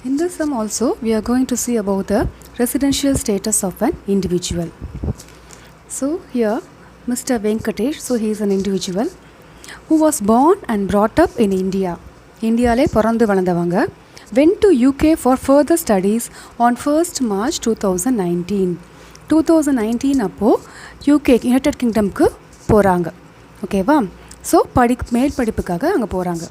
In this sum also, we are going to see about the residential status of an individual. So here, Mr. Venkatesh, so he is an individual who was born and brought up in India. இந்தியாவிலே பிறந்து வளர்ந்தவங்க went to UK for further studies on 1st March 2019. 2019 அப்போது UK United கிங்டம்க்கு போகிறாங்க. ஓகேவா? So male படிப்புக்காக அங்கே போகிறாங்க.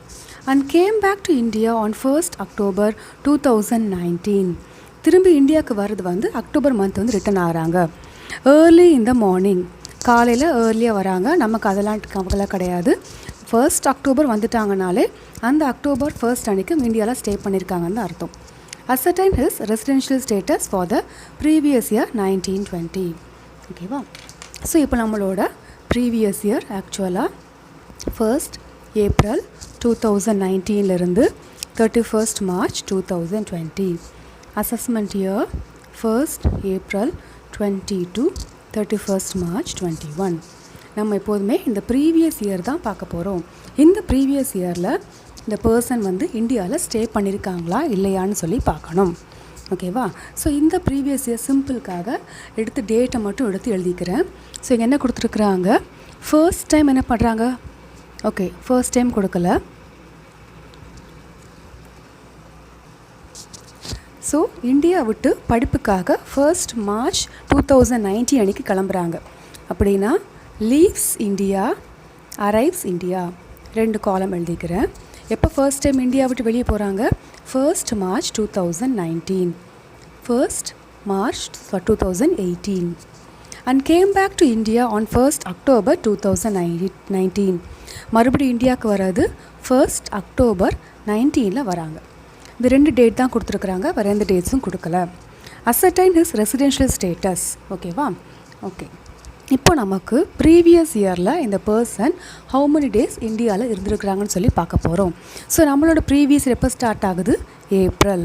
And came back to India on 1st October 2019. திரும்பி இந்தியாவுக்கு வர்றது வந்து அக்டோபர் மந்த் வந்து ரிட்டர்ன் ஆகிறாங்க. ஏர்லி இன் த மார்னிங், காலையில் ஏர்லியாக வராங்க. நமக்கு அதெல்லாம் கவலை கிடையாது. 1st அக்டோபர் வந்துட்டாங்கனாலே அந்த அக்டோபர் 1st அன்றைக்கி இந்தியாவில் ஸ்டே பண்ணியிருக்காங்கன்னு அர்த்தம். ascertain his residential status for the previous year 1920. ஓகேவா? ஸோ இப்போ நம்மளோட ப்ரீவியஸ் இயர் ஆக்சுவலாக 1st April 2019 31st March 2020. Assessment year 1st April 20 to 31st March 21. நம்ம எப்போதுமே இந்த ப்ரீவியஸ் இயர் தான் பார்க்க போகிறோம். இந்த ப்ரீவியஸ் இயரில் இந்த பர்சன் வந்து இந்தியாவில் ஸ்டே பண்ணியிருக்காங்களா இல்லையான்னு சொல்லி பார்க்கணும். ஓகேவா? ஸோ இந்த ப்ரீவியஸ் இயர் சிம்பிளுக்காக எடுத்து டேட்டை மட்டும் எடுத்து எழுதிக்கிறேன். ஸோ இங்கே என்ன கொடுத்துருக்குறாங்க, ஃபர்ஸ்ட் டைம் என்ன பண்ணுறாங்க, ஓகே ஃபர்ஸ்ட் டைம் கொடுக்கல. ஸோ இந்தியா விட்டு படிப்புக்காக 1st March 2019 அன்றைக்கி கிளம்புறாங்க. அப்படின்னா லீவ்ஸ் இந்தியா, அரைவ்ஸ் இந்தியா, 2 காலம் எழுதிக்கிறேன். எப்போ ஃபர்ஸ்ட் டைம் இந்தியா விட்டு வெளியே போகிறாங்க, 1st March 2019, 1st March 2018. and came back to India on 1st October 2019. மறுபடியும் இந்தியாவுக்கு வராது 1st October 19 வராங்க. இந்த 2 டேட் தான் கொடுத்துருக்குறாங்க, வேறு எந்த டேட்ஸும் கொடுக்கல. ascertain his residential status. ஓகேவா? ஓகே, இப்போ நமக்கு ப்ரீவியஸ் இயரில் இந்த பர்சன் ஹவு மெனி டேஸ் இந்தியாவில் இருந்திருக்கிறாங்கன்னு சொல்லி பார்க்க போகிறோம். ஸோ நம்மளோட ப்ரீவியஸ் எப்போ ஸ்டார்ட் ஆகுது, ஏப்ரல்.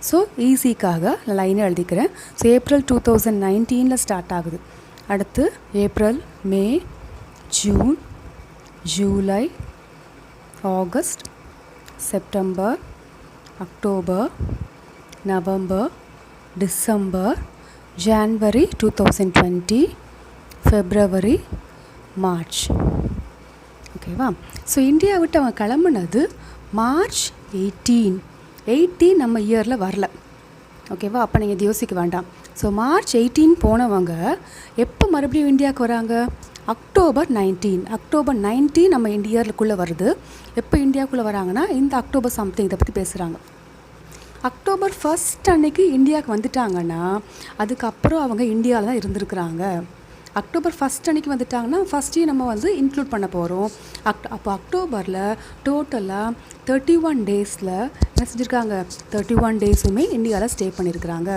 ஸோ ஈஸிக்காக லைனை எழுதிக்கிறேன். ஸோ ஏப்ரல் 2019 ஸ்டார்ட் ஆகுது. அடுத்து April, May, June, July, August, September, October, November, December, January 2020, February, March. ஓகேவா? ஸோ இந்தியா விட்டு அவங்க கிளம்புனது மார்ச் 18 நம்ம இயரில் வரல. ஓகேவா? அப்போ நீங்கள் இது யோசிக்க வேண்டாம். ஸோ மார்ச் 18 போனவங்க எப்போ மறுபடியும் இந்தியாவுக்கு வராங்க, அக்டோபர் 19 நம்ம இந்தியாவுக்குள்ளே வருது. எப்போ இந்தியாவுக்குள்ளே வராங்கன்னா இந்த அக்டோபர் சம்திங் இதை பற்றி பேசுகிறாங்க. அக்டோபர் 1 அன்னைக்கு இந்தியாவுக்கு வந்துட்டாங்கன்னா அதுக்கப்புறம் அவங்க இந்தியாவில் தான் இருந்திருக்கிறாங்க. அக்டோபர் 1 அன்றைக்கி வந்துட்டாங்கன்னா ஃபஸ்ட்டையும் நம்ம வந்து இன்க்ளூட் பண்ண போகிறோம். அப்போ அக்டோபரில் டோட்டலாக 31 டேஸில் என்ன செஞ்சுருக்காங்க, 31 டேஸுமே இந்தியாவில் ஸ்டே பண்ணியிருக்கிறாங்க.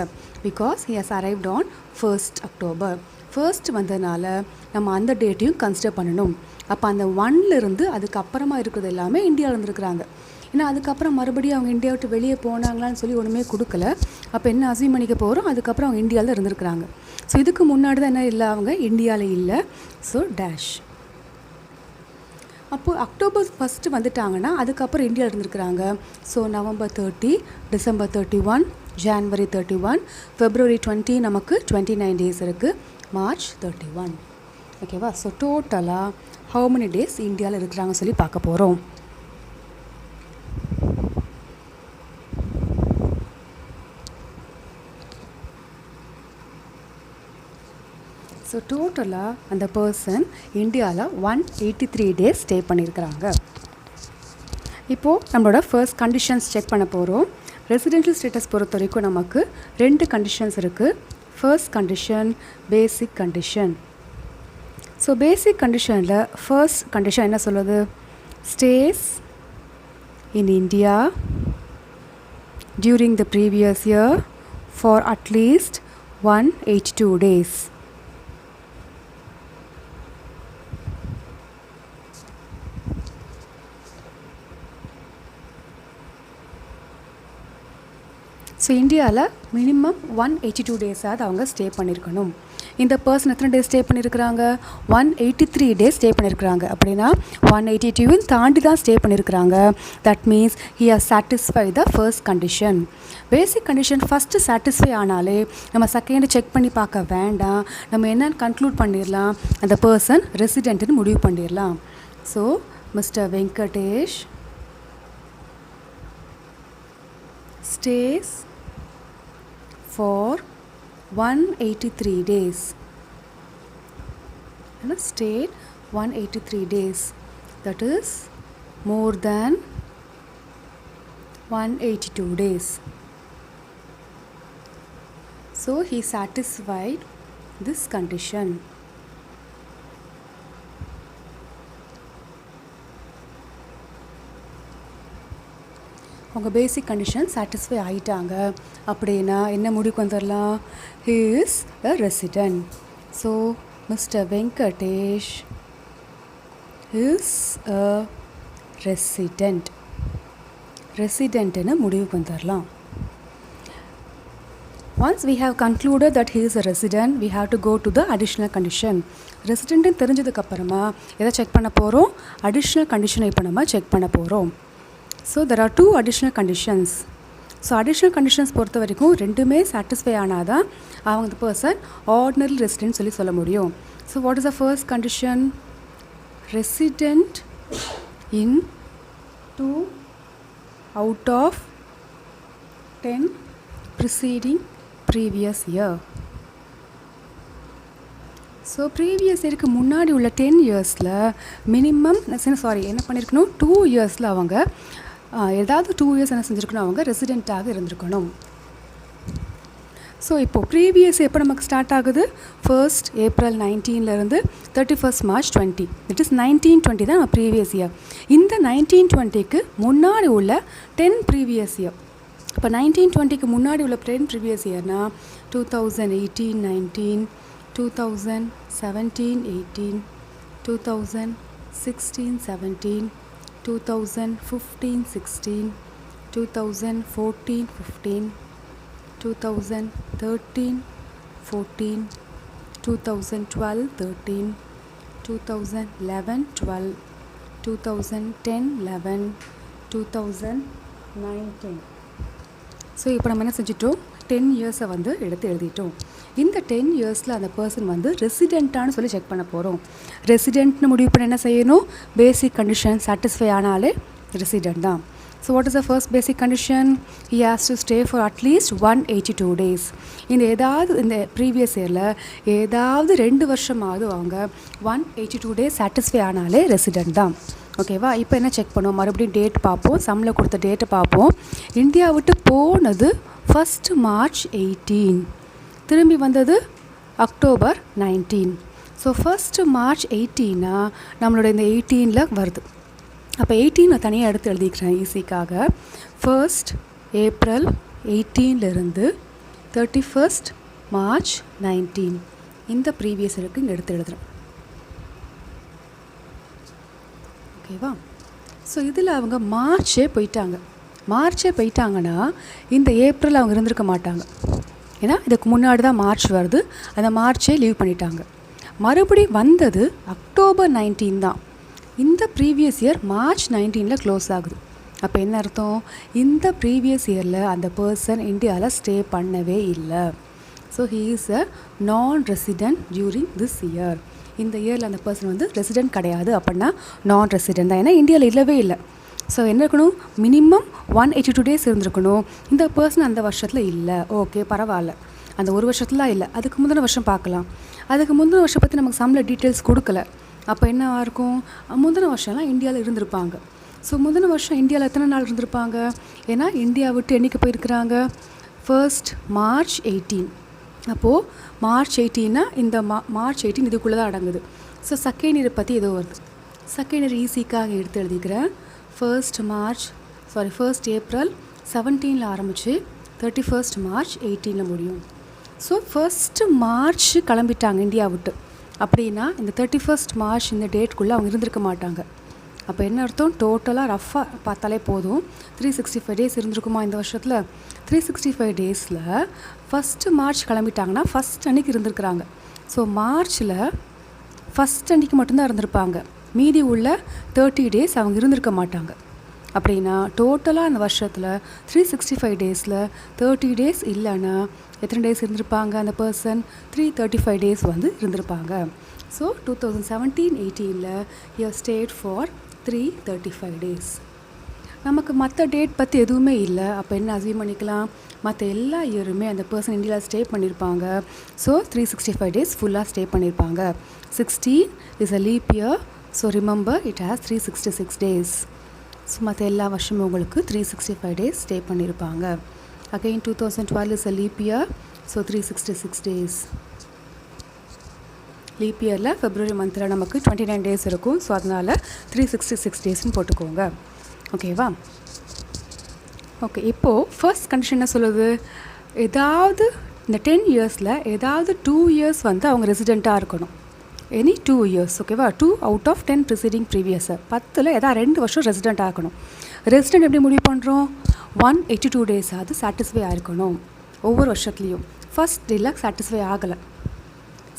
Because he has arrived on 1st October. 1st வந்ததுனால நம்ம அந்த டேட்டையும் கன்சிடர் பண்ணணும். அப்போ அந்த 1லேருந்து அதுக்கப்புறமா இருக்கிறது எல்லாமே இந்தியாவில் இருந்திருக்கிறாங்க. ஏன்னா அதுக்கப்புறம் மறுபடியும் அவங்க இந்தியா விட்டு வெளியே போனாங்களான்னு சொல்லி ஒன்றுமே கொடுக்கல. அப்போ என்ன அசியூம் பண்ணிக்க போகிறோம், அதுக்கப்புறம் அவங்க இந்தியாவில் இருந்திருக்கிறாங்க. ஸோ இதுக்கு முன்னாடி தான் என்ன இல்லை, அவங்க இந்தியாவில் இல்லை. So dash. அப்போது அக்டோபர் 1 வந்துட்டாங்கன்னா அதுக்கப்புறம் இந்தியாவில் இருந்திருக்கிறாங்க. So November 30, December 31, January 31, February 20, நமக்கு 29 டேஸ் இருக்குது, மார்ச் 31. ஓகேவா? ஸோ டோட்டலாக ஹவு மெனி டேஸ் இந்தியாவில் இருக்கிறாங்கன்னு சொல்லி பார்க்க போகிறோம். ஸோ டோட்டலாக அந்த பர்சன் இந்தியாவில் 183 டேஸ் ஸ்டே பண்ணியிருக்கிறாங்க. இப்போது நம்மளோட ஃபர்ஸ்ட் கண்டிஷன்ஸ் செக் பண்ண போகிறோம். ரெசிடென்ஷியல் ஸ்டேட்டஸ் பொறுத்த வரைக்கும் நமக்கு 2 கண்டிஷன்ஸ் இருக்குது. ஃபர்ஸ்ட் கண்டிஷன், பேசிக் கண்டிஷன். ஸோ பேசிக் கண்டிஷனில் ஃபர்ஸ்ட் கண்டிஷன் என்ன சொல்லுது, stay in India during the previous year for at least 182 days. So இந்தியாவில் மினிமம் 182 டேஸாவது அவங்க ஸ்டே பண்ணியிருக்கணும். இந்த பர்சன் எத்தனை டேஸ் ஸ்டே பண்ணியிருக்கிறாங்க? 183 டேஸ் ஸ்டே பண்ணியிருக்கிறாங்க. அப்படின்னா 182 தாண்டி தான் ஸ்டே பண்ணியிருக்கிறாங்க. That means he has satisfy the first condition. Basic condition first satisfy ஆனாலே நம்ம செகண்ட் செக் பண்ணி பார்க்க வேண்டாம். நம்ம என்னன்னு கன்க்ளூட் பண்ணிடலாம், அந்த பர்சன் ரெசிடென்ட்னு முடிவு பண்ணிடலாம். So mister Venkatesh stays for 183 days. And stayed 183 days. That is more than 182 days. So he satisfied this condition. அவங்க பேசிக் கண்டிஷன் சாட்டிஸ்ஃபை ஆகிட்டாங்க அப்படின்னா என்ன முடிவுக்கு வந்துடலாம்? He is a resident. So mister Venkatesh is a resident. ரெசிடென்ட்னு முடிவுக்கு வந்துடலாம். Once we have concluded that he is a resident, we have to go to the additional condition. ரெசிடென்ட்னு தெரிஞ்சதுக்கப்புறமா எதை செக் பண்ண போகிறோம்? அடிஷ்னல் கண்டிஷனை இப்போ நம்ம செக் பண்ண போகிறோம். So there are 2 additional conditions. So additional conditions பொறுத்த வரைக்கும் ரெண்டுமே சாட்டிஸ்ஃபை ஆனால் தான் அவங்க அந்த பர்சன் ஆர்டினரி ரெசிடென்ட் சொல்ல முடியும். So what is the first condition? Resident in 2 out of 10 preceding previous year. So previous இயருக்கு முன்னாடி உள்ள 10 இயர்ஸில் மினிமம் என்ன பண்ணியிருக்கணும்? 2 இயர்ஸில் அவங்க ஏதாவது 2 இயர்ஸ் என்ன செஞ்சுருக்கணும்? அவங்க ரெசிடெண்ட்டாக இருந்திருக்கணும். ஸோ இப்போது ப்ரீவியஸ் எப்போ நமக்கு ஸ்டார்ட் ஆகுது? 1st April 19 31st March 20. It is 1920 தான் நம்ம ப்ரீவியஸ் இயர். இந்த 1920க்கு முன்னாடி உள்ள 10 ப்ரீவியஸ் இயர். இப்போ 1920க்கு முன்னாடி உள்ள 10 ப்ரீவியஸ் இயர்னால் 2018-19, 2017-18, 2016-17, 2015-16, 2014-15, 2013-14, 2012-13, 2011-12, 2010-11, 2019. ஸோ இப்போ நம்ம என்ன செஞ்சிட்டோம்? 10 இயர்ஸை எடுத்து எழுதிட்டோம். இந்த 10 இயர்ஸில் அந்த பர்சன் ரெசிடெண்ட்டானு சொல்லி செக் பண்ண போகிறோம். ரெசிடெண்ட்னு முடிவு பண்ண என்ன செய்யணும்? பேசிக் கண்டிஷன் சாட்டிஸ்ஃபை ஆனாலே ரெசிடெண்ட் தான். So what is the first basic condition? He has to stay for at least 182 days. இந்த ப்ரீவியஸ் இயரில் ஏதாவது 2 வருஷமாவது அவங்க 182 days சாட்டிஸ்ஃபை ஆனாலே ரெசிடெண்ட் தான். ஓகேவா? இப்போ என்ன செக் பண்ணுவோம்? மறுபடியும் டேட் பார்ப்போம். சம்மில் கொடுத்த டேட்டை பார்ப்போம். இந்தியா விட்டு போனது 1st March 18, திரும்பி வந்தது October 19. ஸோ 1st March 18 நம்மளோட இந்த 18 வருது. அப்போ 18 தனியாக எடுத்து எழுதிக்கிறேன் ஈஸிக்காக. 1st April 18 31st March 19 இந்த ப்ரீவியஸ் இருக்கு இங்கே எடுத்து எழுதுகிறேன். ஓகேவா? ஸோ இதில் அவங்க மார்ச்சே போயிட்டாங்கன்னா இந்த ஏப்ரல் அவங்க இருந்திருக்க மாட்டாங்க. ஏன்னா இதுக்கு முன்னாடி தான் மார்ச் வருது. அந்த மார்ச்சே லீவ் பண்ணிட்டாங்க. மறுபடியும் வந்தது October 19 தான். இந்த ப்ரீவியஸ் இயர் March 19 க்ளோஸ் ஆகுது. அப்போ என்ன அர்த்தம்? இந்த ப்ரீவியஸ் இயரில் அந்த பர்சன் இந்தியாவில் ஸ்டே பண்ணவே இல்லை. ஸோ ஹீ இஸ் அ நான் ரெசிடென்ட் டியூரிங் திஸ் இயர். இந்த இயரில் அந்த பர்சன் ரெசிடென்ட் கிடையாது, அப்படின்னா நான் ரெசிடென்ட் தான். ஏன்னா இந்தியாவில் இல்லவே இல்லை. ஸோ என்ன இருக்கணும்? மினிமம் 182 days இருந்திருக்கணும். இந்த பர்சன் அந்த வருஷத்தில் இல்லை. ஓகே, பரவாயில்ல. அந்த ஒரு வருஷத்தில் இல்லை, அதுக்கு முந்தின வருஷம் பார்க்கலாம். அதுக்கு முந்தின வருஷம் பற்றி நமக்கு சம்மில் டீட்டெயில்ஸ் கொடுக்கல. அப்போ என்ன இருக்கும்? முந்தின வருஷம்லாம் இந்தியாவில் இருந்திருப்பாங்க. ஸோ முந்தின வருஷம் இந்தியாவில் எத்தனை நாள் இருந்திருப்பாங்க? ஏன்னா இந்தியா விட்டு என்றைக்கு போயிருக்கிறாங்க? 1st March 18. அப்போது March 18 இந்த March 18 இதுக்குள்ளே தான் அடங்குது. ஸோ செகண்ட் இயர் பற்றி ஏதோ வருது. செகண்ட் இயர் ஈஸிக்காக எடுத்து எழுதிக்கிறேன். 1st April 17 ஆரம்பித்து 31st March 18 முடியும். ஸோ 1st March கிளம்பிட்டாங்க இந்தியா விட்டு. அப்படின்னா இந்த 31st March இந்த டேட்குள்ளே அவங்க இருந்திருக்க மாட்டாங்க. அப்போ என்ன அர்த்தம், டோட்டலாக ரஃபாக பார்த்தாலே போதும் 365 டேஸ் இருந்திருக்குமா இந்த வருஷத்தில். 365 டேஸில் ஃபஸ்ட்டு மார்ச் கிளம்பிட்டாங்கன்னா ஃபஸ்ட் அன்றைக்கி இருந்திருக்கிறாங்க. ஸோ மார்ச்சில் ஃபஸ்ட் அன்றைக்கி மட்டும்தான் இருந்திருப்பாங்க. மீதி உள்ள 30 டேஸ் அவங்க இருந்திருக்க மாட்டாங்க. அப்படின்னா டோட்டலாக அந்த வருஷத்தில் 365 டேஸில் 30 டேஸ் இல்லைன்னா எத்தனை டேஸ் இருந்திருப்பாங்க அந்த பர்சன், 335 டேஸ் வந்து இருந்திருப்பாங்க. So 2017-18 he stayed for 335 days. நமக்கு மற்ற டேட் பற்றி எதுவுமே இல்லை. அப்போ என்ன அசீவ் பண்ணிக்கலாம், மற்ற எல்லா இயருமே அந்த பர்சன் இந்தியாவில் ஸ்டே பண்ணியிருப்பாங்க. ஸோ 365 டேஸ் ஃபுல்லாக ஸ்டே பண்ணியிருப்பாங்க. 16 is a leap year. So remember it has 366 days. So மற்ற எல்லா வருஷமும் உங்களுக்கு 365 டேஸ் ஸ்டே பண்ணியிருப்பாங்க. Again 2012 is a leap year. So 366 days. Leap இயரில் ஃபெப்ரவரி மந்தில் நமக்கு 29 டேஸ் இருக்கும். ஸோ அதனால் 366 டேஸ்ன்னு போட்டுக்கோங்க. ஓகேவா? ஓகே, இப்போது ஃபர்ஸ்ட் கண்டிஷன் என்ன சொல்லுது, ஏதாவது இந்த 10 இயர்ஸில் ஏதாவது 2 இயர்ஸ் வந்து அவங்க ரெசிடெண்ட்டாக இருக்கணும். Any 2 years. ஓகேவா? 2 out of 10 ப்ரிசீடிங் ப்ரீவியஸை 10ல் ஏதாவது 2 வருஷம் ரெசிடெண்ட் ஆகணும். ரெசிடெண்ட் எப்படி முடிவு பண்ணுறோம், 182 டேஸ் அது சாட்டிஸ்ஃபை ஆகிருக்கணும் ஒவ்வொரு வருஷத்துலேயும். ஃபர்ஸ்ட் டேயில் சாட்டிஸ்ஃபை ஆகலை,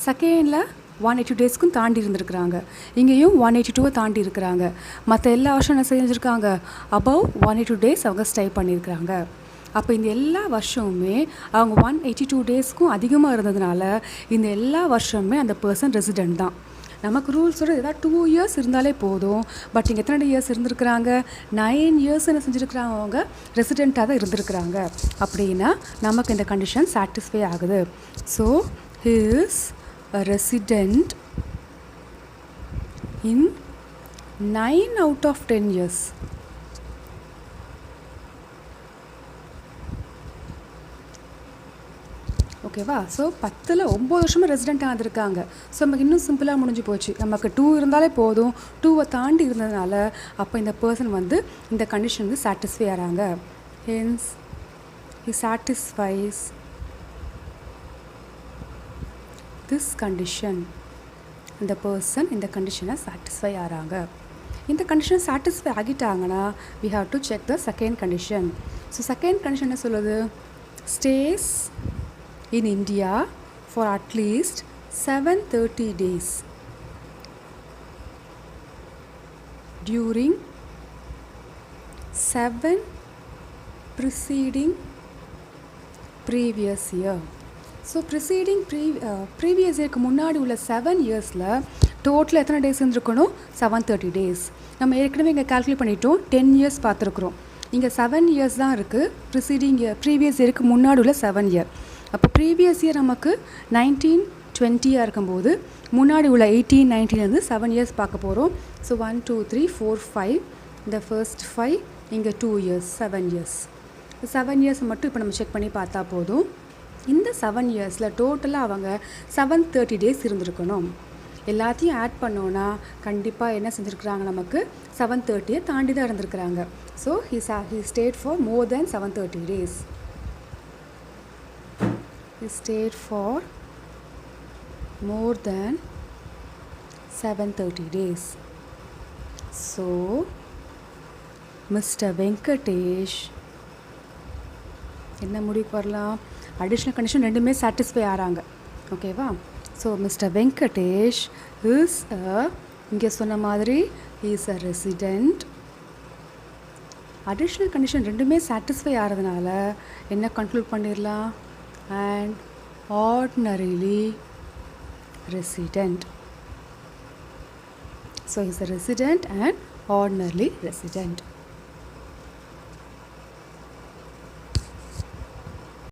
செகண்டில் 180 டேஸ்க்கும் தாண்டி இருந்திருக்கிறாங்க, இங்கேயும் 182 தாண்டி இருக்கிறாங்க. மற்ற எல்லா வருஷம் என்ன செஞ்சுருக்காங்க, அபவ் 182 டேஸ் அவங்க ஸ்டே பண்ணியிருக்கிறாங்க. அப்போ இந்த எல்லா வருஷமுமே அவங்க 182 டேஸ்க்கும் அதிகமாக இருந்ததுனால இந்த எல்லா வருஷமுமே அந்த பர்சன் ரெசிடெண்ட் தான். நமக்கு ரூல்ஸோட ஏதாவது 2 இயர்ஸ் இருந்தாலே போதும். பட் இங்கே எத்தனை இயர்ஸ் இருந்திருக்கிறாங்க, 9 இயர்ஸ் என்ன செஞ்சுருக்கிறாங்க, அவங்க ரெசிடெண்ட்டாக தான் இருந்திருக்கிறாங்க. அப்படின்னா நமக்கு இந்த கண்டிஷன் சாட்டிஸ்ஃபை ஆகுது. So he is a resident in 9 out of 10 years. ஓகேவா? ஸோ 10ல் 9 வருஷமாக ரெசிடெண்ட் ஆகிருக்காங்க. ஸோ நமக்கு இன்னும் சிம்பிளாக முடிஞ்சு போச்சு. நமக்கு 2 இருந்தாலே போதும். 2வை தாண்டி இருந்ததுனால அப்போ இந்த பர்சன் வந்து இந்த கண்டிஷனுக்கு சாட்டிஸ்ஃபை ஆகிறாங்க. Hence he satisfies this condition. இந்த பர்சன் இந்த கண்டிஷனை சாட்டிஸ்ஃபை ஆகிறாங்க. இந்த கண்டிஷனை சாட்டிஸ்ஃபை ஆகிட்டாங்கன்னா we have to check the second condition. So second condition என்ன சொல்லுது, stays in India for at least 730 days during 7 preceding previous year. So preceding previous இயருக்கு முன்னாடி உள்ள 7 இயர்ஸில் டோட்டல் எத்தனை டேஸ் இருந்திருக்கணும், 730 டேஸ். நம்ம ஏற்கனவே இங்கே கால்குலேட் பண்ணிட்டோம், 10 இயர்ஸ் பார்த்துருக்குறோம். இங்கே 7 இயர்ஸ் தான் இருக்குது. ப்ரிசீடிங் இயர் ப்ரீவியஸ் இயருக்கு முன்னாடி உள்ள 7 இயர். அப்போ ப்ரீவியஸ் இயர் நமக்கு 1920 இருக்கும்போது முன்னாடி உள்ள 1819 7 இயர்ஸ் பார்க்க போகிறோம். ஸோ 1 2 3 4 5 இந்த ஃபர்ஸ்ட் 5 இங்கே 2 இயர்ஸ் 7 இயர்ஸ். 7 இயர்ஸ் மட்டும் இப்போ நம்ம செக் பண்ணி பார்த்தா போதும். இந்த 7 இயர்ஸில் டோட்டலாக அவங்க 730 டேஸ் இருந்திருக்கணும். எல்லாத்தையும் ஆட் பண்ணோன்னா கண்டிப்பாக என்ன செஞ்சுருக்குறாங்க, நமக்கு 730 தாண்டி தான் இருந்திருக்கிறாங்க. So he stayed for more than 730 days. He stayed for more than 730 days. So Mr. Venkatesh என்ன முடிவுக்கு வரலாம், அடிஷ்னல் கண்டிஷன் ரெண்டுமே சாட்டிஸ்ஃபை ஆகிறாங்க. ஓகேவா? ஸோ மிஸ்டர் வெங்கடேஷ் இஸ் இங்கே சொன்ன மாதிரி is a resident. Additional condition ரெண்டுமே சாட்டிஸ்ஃபை ஆகிறதுனால என்ன கன்க்ளூட் பண்ணிடலாம், and ordinarily resident. So is a resident and ordinarily resident.